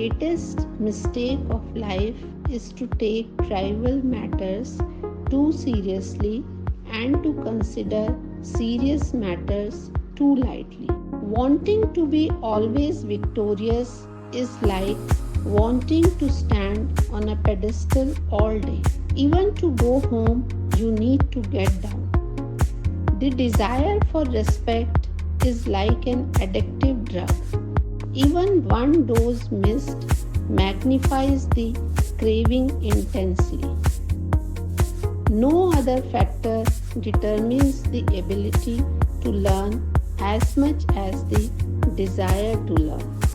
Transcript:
greatest mistake of life is to take trivial matters too seriously and to consider serious matters too lightly. Wanting to be always victorious is like wanting to stand on a pedestal all day. Even to go home, you need to get down. The desire for respect is like an addictive drug. Even one dose missed magnifies the craving intensely. No other factor determines the ability to learn as much as the desire to learn.